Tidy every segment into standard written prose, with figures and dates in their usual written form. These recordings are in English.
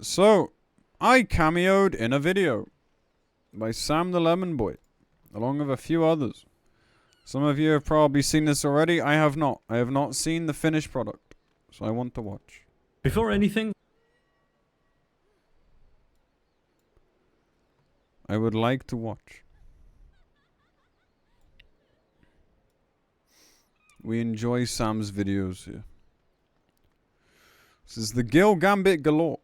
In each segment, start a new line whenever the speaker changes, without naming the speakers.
So, I cameoed in a video by SamTheLemonBoy, along with a few others. Some of you have probably seen this already. I have not. I have not seen the finished product, so I want to watch.
Before anything,
I would like to watch. We enjoy Sam's videos here. This is the Gambit Galore.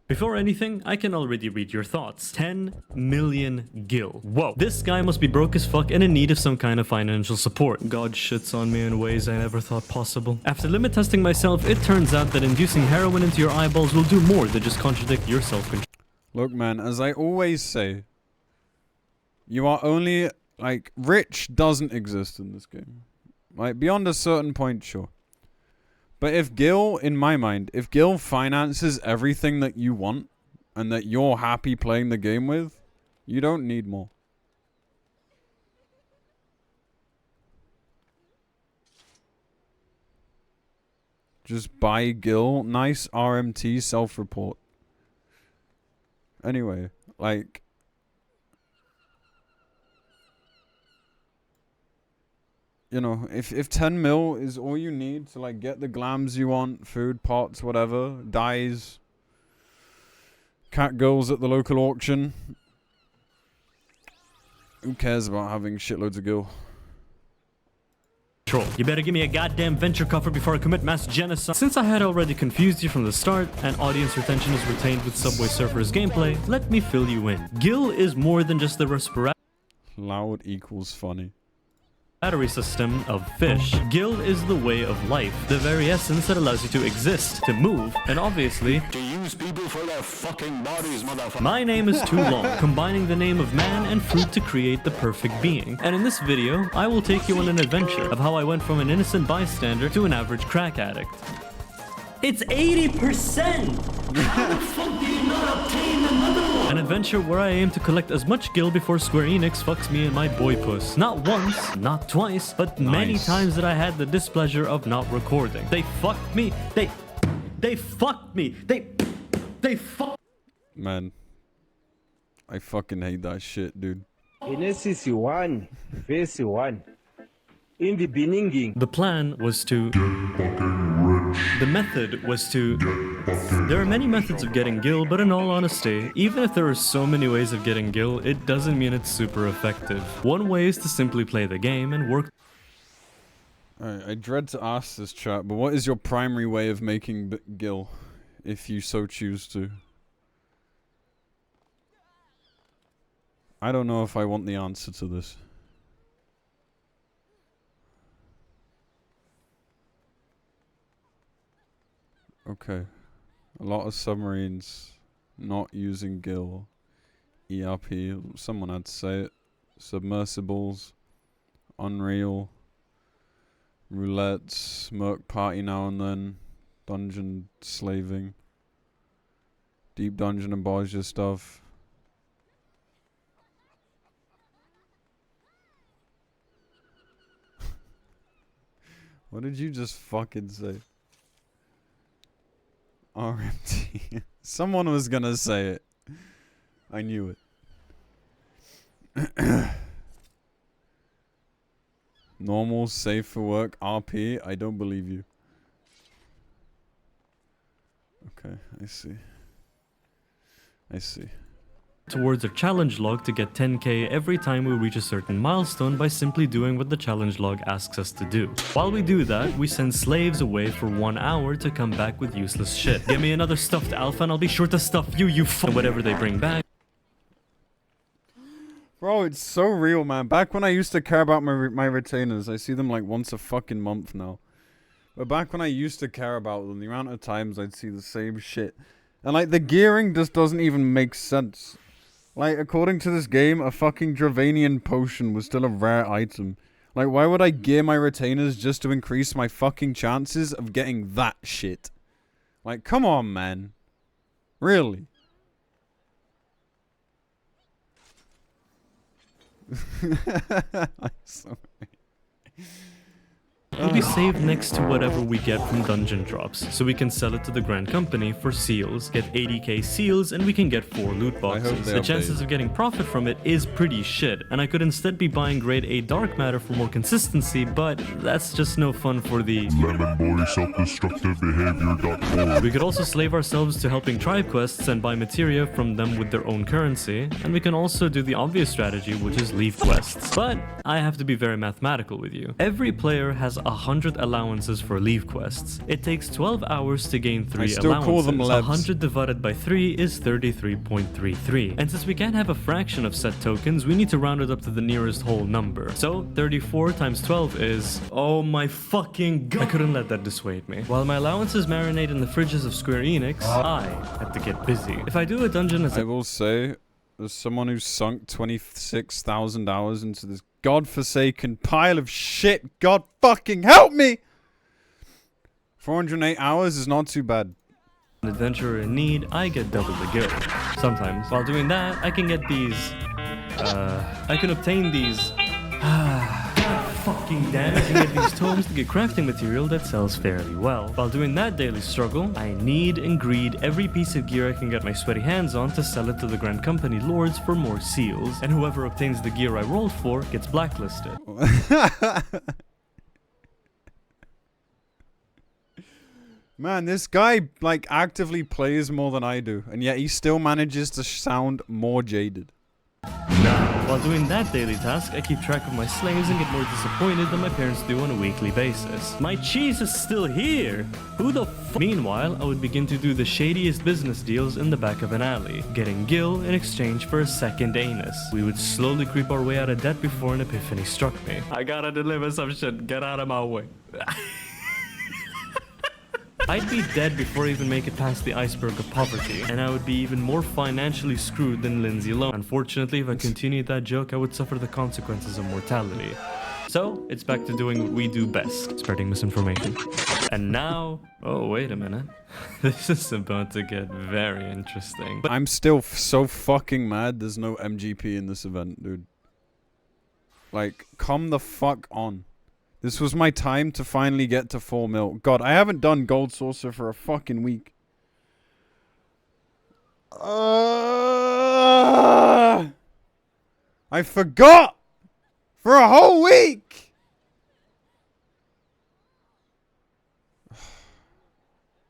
Before anything, I can already read your thoughts. 10 million gil. Whoa. This guy must be broke as fuck and in need of some kind of financial support. God shits on me in ways I never thought possible. After limit testing myself, it turns out that inducing heroin into your eyeballs will do more than just contradict your self-control.
Look, man, as I always say, you are only, like, rich doesn't exist in this game. Like, beyond a certain point, sure. But if Gil, in my mind, if Gil finances everything that you want and that you're happy playing the game with, you don't need more. Just buy Gil. Nice RMT self-report. Anyway, like... You know, if 10 mil is all you need to, like, get the glams you want, food, pots, whatever, dyes, cat girls at the local auction, who cares about having shitloads of gil?
You better give me a goddamn venture cover before I commit mass genocide. Since I had already confused you from the start, and audience retention is retained with Subway Surfers gameplay, let me fill you in. Gil is more than just the respiratory
Loud equals funny.
system of fish. Gil is the way of life, the very essence that allows you to exist, to move, and obviously
to use people for their fucking bodies, motherfucker.
My name is too long, combining the name of man and fruit to create the perfect being. And in this video, I will take you on an adventure of how I went from an innocent bystander to an average crack addict. It's 80%! How the fuck do you not obtain another one? An adventure where I aim to collect as much gil before Square Enix fucks me and my boy puss. Not once, not twice, but many times that I had the displeasure of not recording. They fucked me. They fucked me. They fucked.
Man, I fucking hate that shit, dude.
Genesis 1, verse 1. In the beginning.
The plan was to... The method was to... There are many methods of getting gil, but in all honesty, even if there are so many ways of getting gil, it doesn't mean it's super effective. One way is to simply play the game and work...
Alright, I dread to ask this chat, but what is your primary way of making gil, if you so choose to? I don't know if I want the answer to this. Okay. A lot of submarines not using gil. ERP, someone had to say it. Submersibles. Unreal. Roulette. Merc party now and then. Dungeon slaving. Deep dungeon and Borgia stuff. What did you just fucking say? RMT. Someone was gonna say it. I knew it. Normal, safe for work, RP. I don't believe you. Okay, I see. I see.
Towards a challenge log to get 10k every time we reach a certain milestone by simply doing what the challenge log asks us to do. While we do that, we send slaves away for 1 hour to come back with useless shit. Give me another stuffed alpha and I'll be sure to stuff you whatever they bring back.
Bro, it's so real, man. Back when I used to care about my retainers, I see them like once a fucking month now. But back when I used to care about them, the amount of times I'd see the same shit. And like, the gearing just doesn't even make sense. Like, according to this game, a fucking Dravanian potion was still a rare item. Like, why would I gear my retainers just to increase my fucking chances of getting that shit? Like, come on, man. Really? I'm sorry.
will be saved next to whatever we get from dungeon drops, so we can sell it to the Grand Company for seals, get 80k seals, and we can get 4 loot boxes. The chances of getting profit from it is pretty shit, and I could instead be buying grade A dark matter for more consistency, but that's just no fun for the
LemonBoy self-destructive behavior.org.
We could also slave ourselves to helping tribe quests and buy materia from them with their own currency, and we can also do the obvious strategy, which is leave quests. But I have to be very mathematical with you. Every player has 100 allowances for leave quests. It takes 12 hours to gain 3
still
allowances.
call them levs.
100 divided by 3 is 33.33. And since we can't have a fraction of set tokens, we need to round it up to the nearest whole number. So 34 times 12 is... oh my fucking god! I couldn't let that dissuade me. While my allowances marinate in the fridges of Square Enix, I had to get busy. If I do a dungeon as
I will say, as someone who's sunk 26,000 hours into this godforsaken pile of shit, God fucking help me! 408 hours is not too bad.
an adventurer in need, I get double the gil. Sometimes. While doing that, I can get these... I can obtain these... God fucking damn it. I can get these tomes to get crafting material that sells fairly well. While doing that daily struggle, I need and greed every piece of gear I can get my sweaty hands on to sell it to the Grand Company lords for more seals, and whoever obtains the gear I rolled for gets blacklisted.
Man, this guy, like, actively plays more than I do, and yet he still manages to sound more jaded.
Now, while doing that daily task, I keep track of my slaves and get more disappointed than my parents do on a weekly basis. My cheese is still here! Who the f— Meanwhile, I would begin to do the shadiest business deals in the back of an alley, getting gil in exchange for a second anus. We would slowly creep our way out of debt before an epiphany struck me. I gotta deliver some shit, get out of my way. I'd be dead before I even make it past the iceberg of poverty, and I would be even more financially screwed than Lindsay alone. Unfortunately, if I continued that joke, I would suffer the consequences of mortality. So, it's back to doing what we do best, spreading misinformation. And now... oh, wait a minute. This is about to get very interesting. But
I'm still so fucking mad there's no MGP in this event, dude. Like, come the fuck on. This was my time to finally get to 4 mil. God, I haven't done Gold Saucer for a fucking week. I forgot! For a whole week!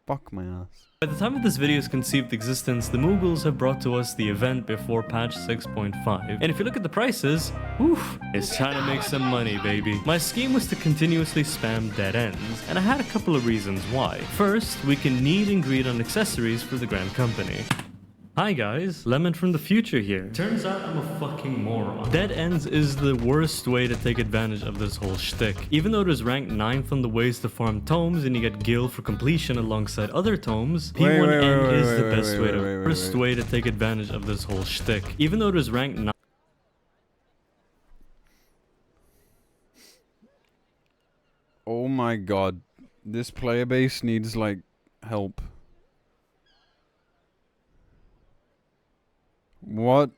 Fuck my ass.
by the time of this video's conceived existence, the Mughals have brought to us the event before patch 6.5. And if you look at the prices, oof, it's time to make some money, baby. My scheme was to continuously spam dead ends, and I had a couple of reasons why. First, we can need and greed on accessories for the Grand Company. Hi guys, Lemon from the future here. Turns out I'm a fucking moron. Dead ends is the worst way to take advantage of this whole shtick. Even though it is ranked 9th on the ways to farm tomes and you get gil for completion alongside other tomes, P1N is the best way to worst way to take advantage of this whole shtick. Even though it is ranked 9th.
Oh my god. This player base needs, like, help. What?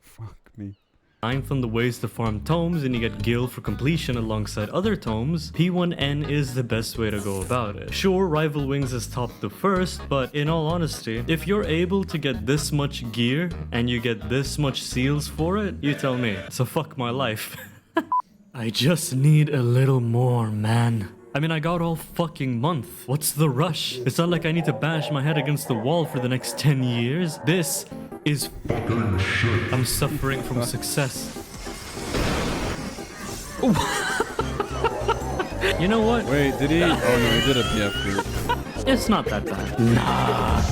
Fuck me.
9th on the ways to farm tomes and you get gil for completion alongside other tomes, P1N is the best way to go about it. Sure, Rival Wings is top to first, but in all honesty, if you're able to get this much gear and you get this much seals for it, you tell me. So fuck my life. I just need a little more, man. I mean, I got all fucking month. What's the rush? It's not like I need to bash my head against the wall for the next 10 years. This is
Fucking shit.
I'm suffering from success. You know what?
Wait, did he? Oh no, he did a PF group.
It's not that bad. Nah.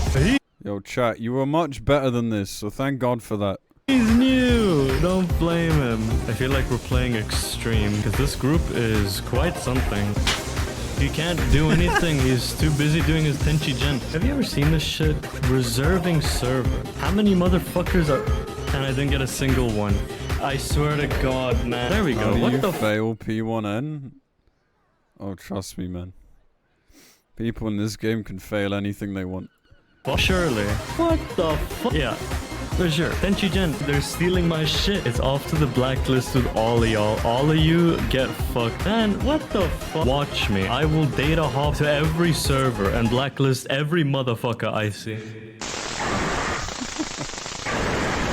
Yo, chat, you were much better than this, so thank God for that.
He's new. Don't blame him. I feel like we're playing extreme because this group is quite something. He can't do anything. He's too busy doing his Tenchi Gen. Have you ever seen this shit? Reserving server. How many motherfuckers are... And I didn't get a single one. I swear to God, man. There we go.
How do
What
you
the
fail P1N? Oh, trust me, man. People in this game can fail anything they want.
fuck? Surely. What the fuck? Yeah. For sure. Tenchi Gen, they're stealing my shit. It's off to the blacklist with all of y'all. All of you get fucked. Man, what the fuck? Watch me. I will data hop to every server and blacklist every motherfucker I see.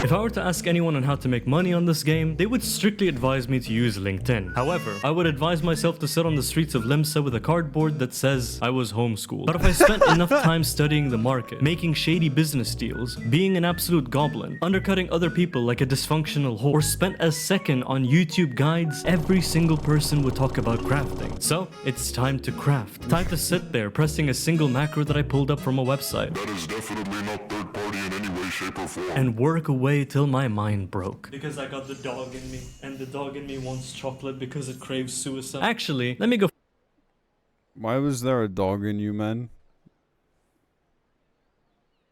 If I were to ask anyone on how to make money on this game, they would strictly advise me to use LinkedIn. However, I would advise myself to sit on the streets of Limsa with a cardboard that says I was homeschooled. But if I spent enough time studying the market, making shady business deals, being an absolute goblin, undercutting other people like a dysfunctional whore, or spent a second on YouTube guides, every single person would talk about crafting. So, it's time to craft. Time to sit there pressing a single macro that I pulled up from a website.
That is definitely not third party in any way, shape, or form.
And work away till my mind broke. Because I got the dog in me, and the dog in me wants chocolate because it craves suicide. Actually, let me go.
Why was there a dog in you, man?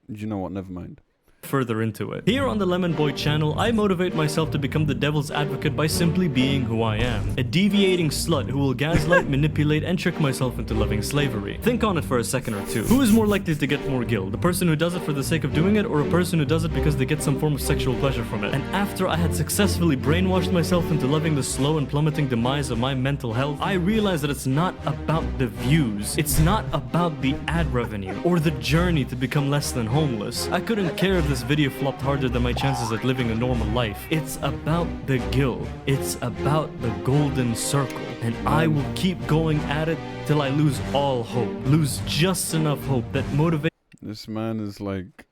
You know what? Never mind.
Further into it. Here on the Lemon Boy channel, I motivate myself to become the devil's advocate by simply being who I am. A deviating slut who will gaslight, manipulate, and trick myself into loving slavery. Think on it for a second or two. Who is more likely to get more guilt? The person who does it for the sake of doing it, or a person who does it because they get some form of sexual pleasure from it? And after I had successfully brainwashed myself into loving the slow and plummeting demise of my mental health, I realized that it's not about the views. It's not about the ad revenue, or the journey to become less than homeless. I couldn't care if this video flopped harder than my chances at living a normal life. It's about the guild. It's about the golden circle. And I will keep going at it till I lose all hope. Lose just enough hope that motivates.
This man is like...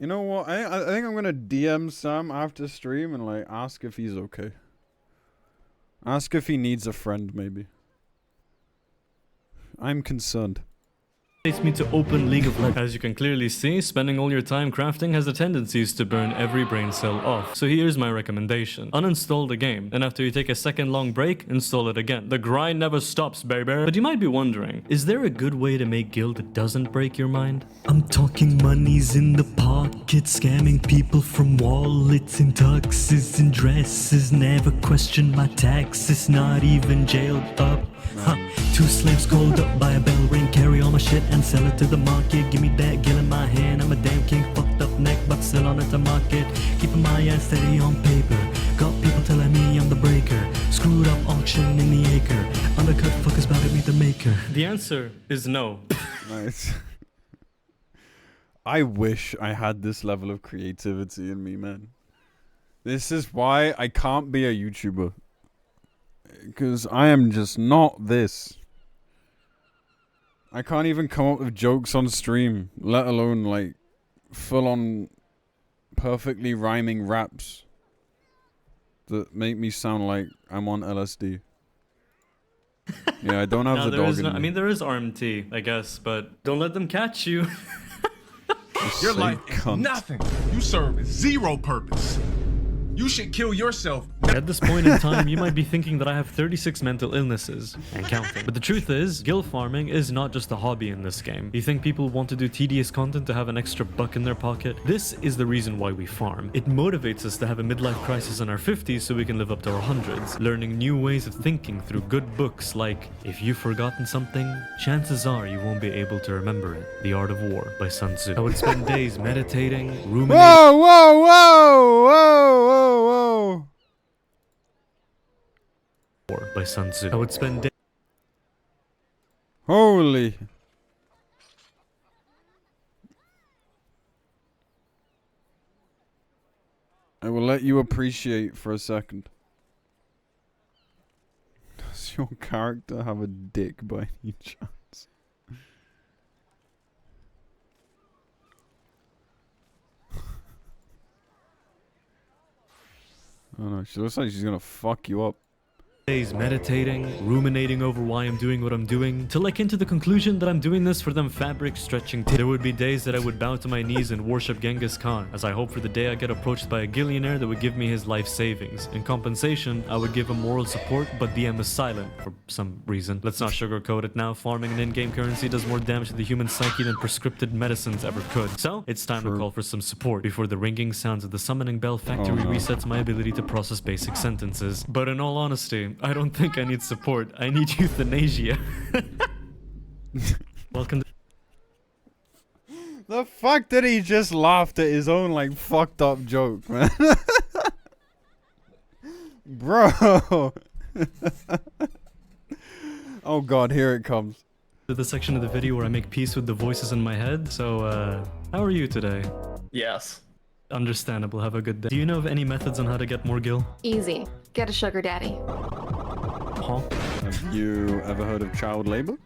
You know what? I think I'm gonna DM Sam after stream and like ask if he's okay. Ask if he needs a friend, maybe. I'm concerned.
Me to open League of Legends. As you can clearly see, spending all your time crafting has the tendencies to burn every brain cell off. So here's my recommendation. Uninstall the game, and after you take a second long break, install it again. The grind never stops, baby. But you might be wondering, is there a good way to make guild that doesn't break your mind? I'm talking money's in the pocket, scamming people from wallets and tuxes and dresses. Never question my taxes, not even jailed up. Huh. 2 slaves called up by a bell ring, carry all my shit and sell it to the market. Give me that gill in my hand, I'm a damn king, fucked up neck, but still on it to market. Keeping my ass steady on paper, got people telling me I'm the breaker. Screwed up auction in the acre, undercut fuckers about to meet the maker. The answer is no.
Nice. I wish I had this level of creativity in me, man. This is why I can't be a YouTuber. Because I am just not this. I can't even come up with jokes on stream, let alone like full on perfectly rhyming raps that make me sound like I'm on LSD. Yeah, I don't have
No,
the dog in me.
I mean, there is RMT, I guess, but don't let them catch you.
Your life is
cunt.
nothing. You serve zero purpose. You should kill yourself.
At this point in time, you might be thinking that I have 36 mental illnesses and counting. But the truth is, guild farming is not just a hobby in this game. You think people want to do tedious content to have an extra buck in their pocket? This is the reason why we farm. It motivates us to have a midlife crisis in our 50s so we can live up to our 100s, learning new ways of thinking through good books like, if you've forgotten something, chances are you won't be able to remember it. The Art of War by Sun Tzu. I would spend days meditating, ruminating.
Whoa, whoa, whoa, whoa, whoa, whoa.
By Sun Tzu. I would spend days.
Holy. I will let you appreciate for a second. Does your character have a dick by any chance? Oh no, she looks like she's gonna fuck you up.
Days meditating, ruminating over why I'm doing what I'm doing, till I came to the conclusion that I'm doing this for them fabric stretching There would be days that I would bow to my knees and worship Genghis Khan, as I hope for the day I get approached by a billionaire that would give me his life savings. In compensation, I would give him moral support, but DM is silent for some reason. Let's not sugarcoat it now, farming an in-game currency does more damage to the human psyche than prescripted medicines ever could. So, it's time to call for some support, before the ringing sounds of the summoning bell factory resets my ability to process basic sentences. But in all honesty, I don't think I need support. I need euthanasia. Welcome to...
The fact that he just laughed at his own, like, fucked up joke, man. Bro. Oh god, here it comes.
To the section of the video where I make peace with the voices in my head. So, how are you today?
Yes.
Understandable, have a good day. Do you know of any methods on how to get more gil?
Easy. Get a sugar daddy.
Huh?
Have you ever heard of child labor?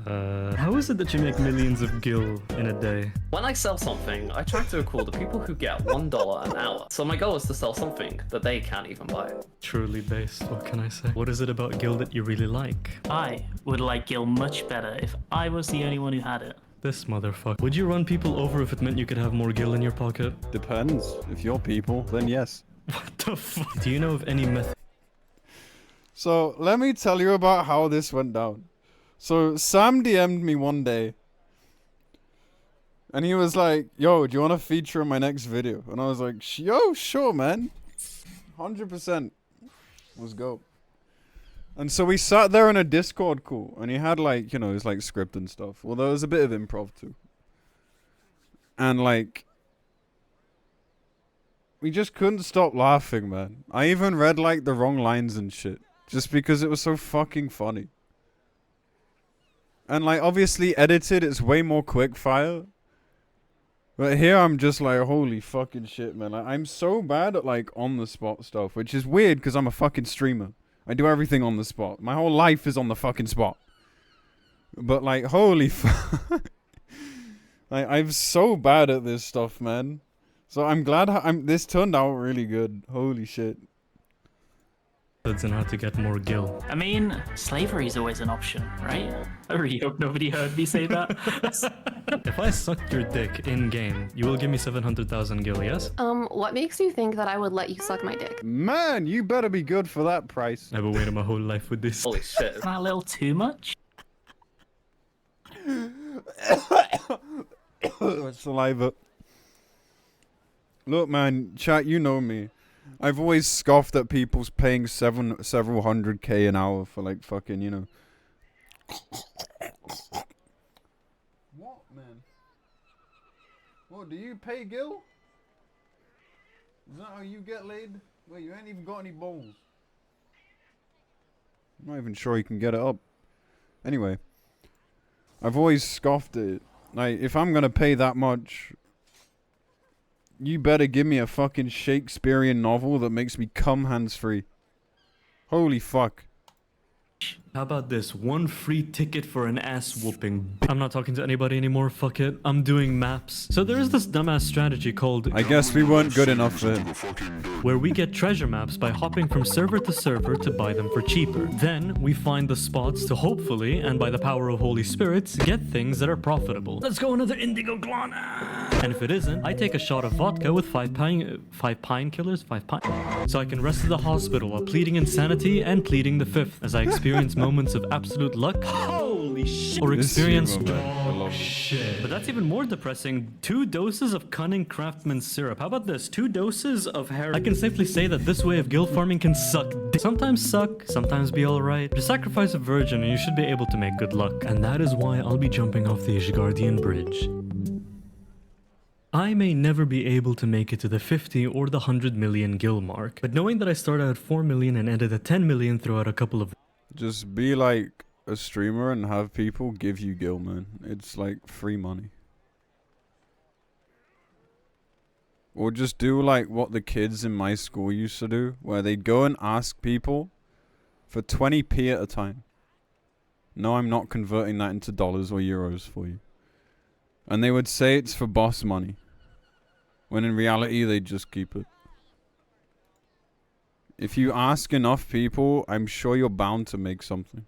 How is it that you make millions of gil in a day?
When I sell something, I try to recall the people who get $1 an hour. So my goal is to sell something that they can't even buy.
Truly based, what can I say? What is it about gil that you really like?
I would like gil much better if I was the only one who had it.
This motherfucker. Would you run people over if it meant you could have more gil in your pocket?
Depends. If you're people, then yes.
What the fuck? Do you know of any method?
So, let me tell you about how this went down. So, Sam DM'd me one day. And he was like, yo, do you want to feature in my next video? And I was like, yo, sure, man. 100%. Let's go. And so we sat there in a Discord call. And he had like, you know, his like script and stuff. Well, there was a bit of improv too. And like, we just couldn't stop laughing, man. I even read like the wrong lines and shit. Just because it was so fucking funny. And like, obviously edited, it's way more quick fire. But here I'm just like, holy fucking shit, man. Like, I'm so bad at like on the spot stuff, which is weird because I'm a fucking streamer. I do everything on the spot. My whole life is on the fucking spot. But like, holy fuck. Like, I'm so bad at this stuff, man. So I'm glad this turned out really good. Holy shit.
And how to get more gil.
I mean, slavery is always an option, right? I really hope nobody heard me say that.
If I sucked your dick in-game, you will give me 700,000 gil, yes?
What makes you think that I would let you suck my dick?
Man, you better be good for that price.
I've waited my whole life with this.
Holy shit.
Isn't that a little too much?
Saliva. Look, man, chat, you know me. I've always scoffed at people's paying several 100K an hour for like fucking, you know. What, man? What, do you pay gil? Is that how you get laid? Wait, you ain't even got any balls. I'm not even sure you can get it up. Anyway, I've always scoffed at it. Like, if I'm gonna pay that much, you better give me a fucking Shakespearean novel that makes me come hands-free. Holy fuck.
How about this? One free ticket for an ass whooping. I'm not talking to anybody anymore, fuck it. I'm doing maps. So there is this dumbass strategy called...
I guess we weren't good enough for it.
Where we get treasure maps by hopping from server to server to buy them for cheaper. Then we find the spots to hopefully, and by the power of Holy Spirits, get things that are profitable. Let's go another indigo glana! And if it isn't, I take a shot of vodka with five painkillers. So I can rest at the hospital while pleading insanity and pleading the fifth as I experience moments of absolute luck. Holy shit. Or experience shit. But that's even more depressing. 2 doses of cunning craftsman syrup. How about this? 2 doses of heroin. I can safely say that this way of guild farming can suck. Sometimes suck, sometimes be alright. Just sacrifice a virgin and you should be able to make good luck. And that is why I'll be jumping off the Ishgardian bridge. I may never be able to make it to the 50 or the 100 million gil mark, but knowing that I started at 4 million and ended at 10 million throughout a couple of...
Just be like a streamer and have people give you gil, man. It's like free money. Or just do like what the kids in my school used to do, where they'd go and ask people for 20p at a time. No, I'm not converting that into dollars or euros for you. And they would say it's for boss money, when in reality they'd just keep it. If you ask enough people, I'm sure you're bound to make something.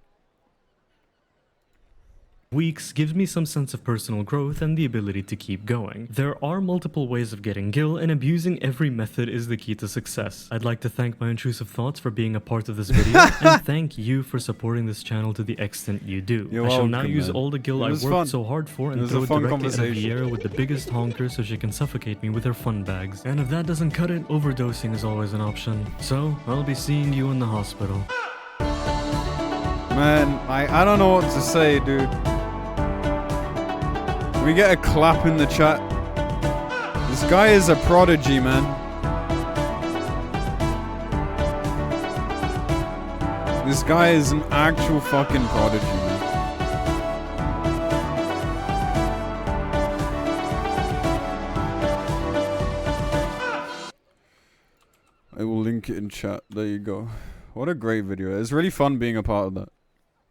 Weeks gives me some sense of personal growth and the ability to keep going. There are multiple ways of getting gil, and abusing every method is the key to success. I'd like to thank my intrusive thoughts for being a part of this video, and thank you for supporting this channel to the extent you do.
You're
I shall
welcome,
now use
man.
all the gil I worked
fun.
so hard for and
It was
throw
a
it
fun
directly at
conversation.
Vieira with the biggest honker so she can suffocate me with her fun bags. And if that doesn't cut it, overdosing is always an option. So, I'll be seeing you in the hospital.
Man, I don't know what to say, dude. We get a clap in the chat. This guy is a prodigy, man. This guy is an actual fucking prodigy, man. I will link it in chat. There you go. What a great video. It's really fun being a part of that.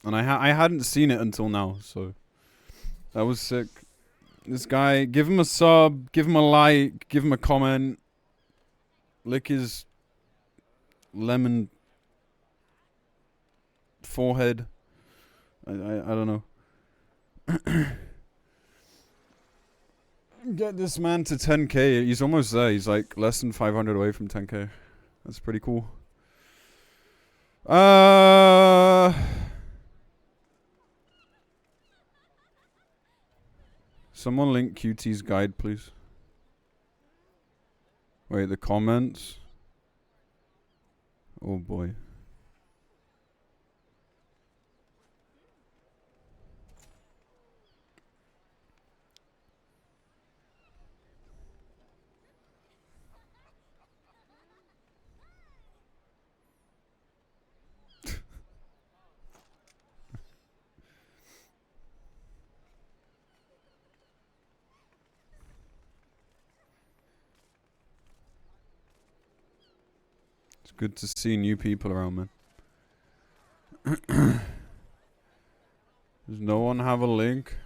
And I hadn't seen it until now, so that was sick. This guy, give him a sub, give him a like, give him a comment. Lick his lemon forehead. I don't know. Get this man to 10k. He's almost there. He's like less than 500 away from 10k. That's pretty cool. Someone link QT's guide, please. Wait, the comments? Oh boy. It's good to see new people around, man. Does no one have a link?